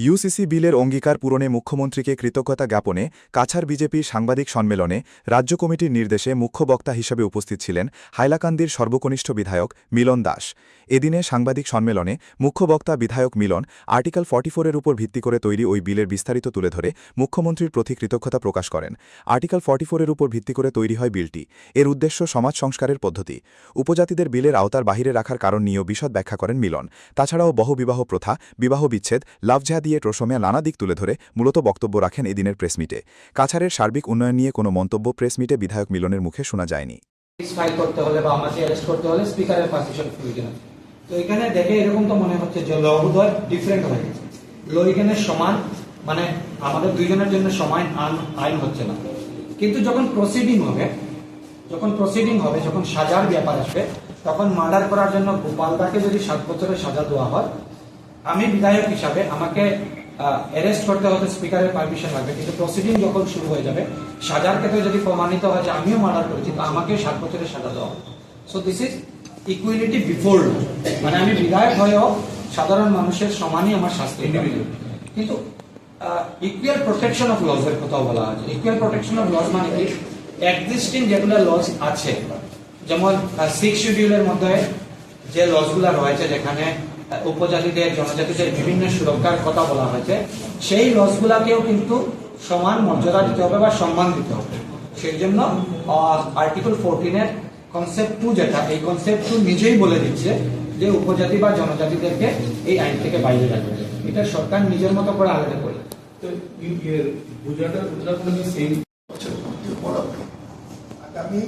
UCC বিলের অঙ্গীকার পূরণে মুখ্যমন্ত্রীকে কৃতজ্ঞতা জ্ঞাপনে কাছাড় বিজেপির সাংবাদিক সম্মেলনে রাজ্য কমিটির নির্দেশে মুখ্য বক্তা হিসেবে উপস্থিত ছিলেন হাইলাকান্দির সর্বকনিষ্ঠ বিধায়ক মিলন দাস। এদিনে সাংবাদিক সম্মেলনে মুখ্য বক্তা বিধায়ক মিলন আর্টিকেল 44-এর উপর ভিত্তি করে তৈরি ওই বিলের বিস্তারিত তুলে ধরে মুখ্যমন্ত্রীর প্রতি কৃতজ্ঞতা প্রকাশ করেন। আর্টিকেল 44-এর উপর ভিত্তি করে তৈরি হয় বিলটি। এর উদ্দেশ্য সমাজ সংস্কারের পদ্ধতি। উপজাতিদের বিলের আওতার বাহিরে রাখার কারণ নিয়েও বিশদ ব্যাখ্যা করেন মিলন। তাছাড়াও বহুবিবাহ প্রথা, বিবাহ বিচ্ছেদ, লাভঝা দিয়ে ট্রোসোমিয়া নানা দিক তুলে ধরে মূলত বক্তব্য রাখেন এদিনের প্রেসমিটে। কাছাড়ের সার্বিক উন্নয়ন নিয়ে কোনো মন্তব্য প্রেসমিটে বিধায়ক মিলনের মুখে শোনা যায়নি। ফাইল করতে হলে বা আমাকে অ্যারেস্ট করতে হলে স্পিকারের পারমিশন প্রয়োজন। তো এখানে দেখে এরকম তো মনে হচ্ছে যে ল বোধহয় ডিফারেন্ট হয়ে গেছে। ল এখানে সমান, মানে আমাদের দুইজনের জন্য সমান আইন হচ্ছে না। কিন্তু যখন প্রসিডিং হবে, যখন সাজার ব্যাপার আসবে, তখন মার্ডার করার জন্য গোপালদাকে যদি 7 বছরের সাজা দেওয়া হয়, আমি বিধায়ক হিসাবে আমাকে অ্যারেস্ট করতে হতে স্পিকারের পারমিশন লাগবে। কিন্তু প্রসিডিং যখন শুরু হয়ে যাবে, সাজার ক্ষেত্রে যদি প্রমাণিত হয় যে আমিও মার্ডার করেছি, তো আমাকে 7 বছরের সাজা দেওয়া হবে। So this is equality before law. মানে আমি বিধায়ক হয়েও সাধারণ মানুষের সমানই আমার শাস্তি ইন্ডিভিজুয়াল। কিন্তু ইকুয়াল প্রোটেকশন অফ লজ এর কথাও বলা আছে। ইকুয়াল প্রোটেকশন অফ লজ মানে কি, এক্সিস্টিং যেগুলো লজ আছে, যেমন 6 শিডিউলের মধ্যে যে লজগুলো রয়েছে, যেখানে উপজাতিদের, জনজাতিদের বিভিন্ন সুরক্ষার কথা বলা হয়েছে, সেই লজগুলাকেও কিন্তু সমান মর্যাদা দিতে হবে বা সম্মান দিতে হবে। সেই জন্য আর্টিকেল 14-এর কনসেপ্ট 2 যেটা, এই কনসেপ্ট 2 নিজেই বলে দিচ্ছে যে উপজাতি বা জনজাতিদেরকে এই আইন থেকে বাইরে রাখবে। এটা সরকার নিজের মতো করে আলাদা করে। তো আগামী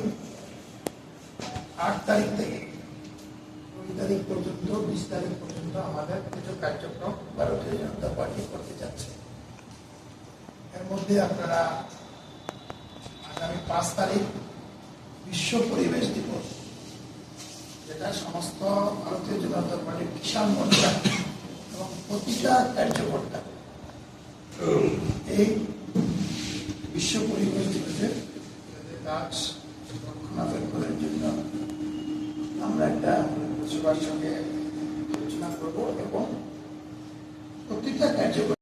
8 তারিখ থেকে 2 তারিখ পর্যন্ত, 20 তারিখ পর্যন্ত আমাদের কিছু কার্যক্রম ভারতীয় জনতা পার্টি করতে যাচ্ছে। এর মধ্যে আপনারা আগামী 5 তারিখ বিশ্ব পরিবেশ দিবস, যেটা সমস্ত ভারতীয় জনতা পার্টির কিষাণ মোর্চা এবং প্রতিটা কার্যকর্তা এই বিশ্ব পরিবেশ দিবসের কাজ রক্ষণাবেক্ষণের জন্য আমরা একটা সবার সঙ্গে আলোচনা করবো এবং প্রতিটা কার্যকর্তা